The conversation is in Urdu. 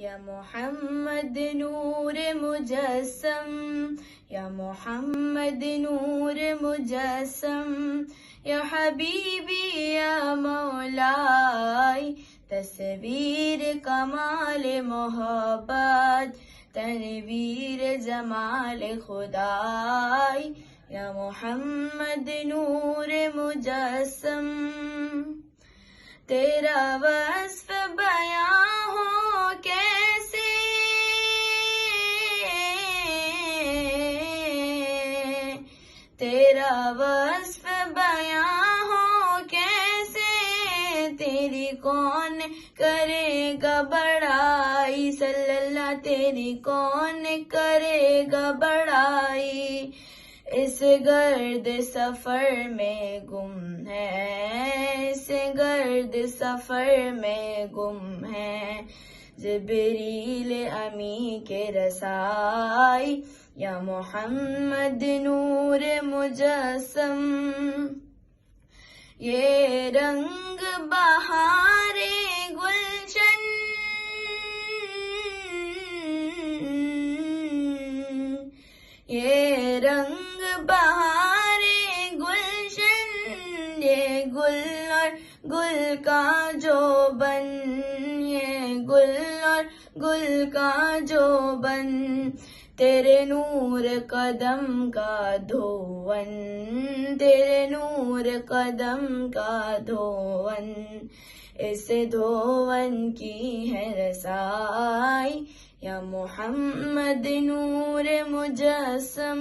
یا محمد نور مجسم، یا محمد نور مجسم، یا حبیبی یا مولائی، تصویر کمال محبت، تنویر جمال خدائی، یا محمد نور مجسم۔ تیرا وصف بیاں ہو کیسے، تیرا وصف بیاں ہو کیسے، تیری کون کرے گا بڑائی، صلی اللہ تیری کون کرے گا بڑائی۔ اس گرد سفر میں گم ہے، اس گرد سفر میں گم ہے، جبریل امی کے رسائی، یا محمد نور مجسم۔ یہ رنگ بہار گلشن، یہ رنگ بہار گلشن، یہ گل اور گل کا جو بن، یہ گل اور گل کا جو بن، تیرے نور قدم کا دھون، تیرے نور قدم کا دھون، اس دھون کی ہے رسائی، یا محمد نور مجسم۔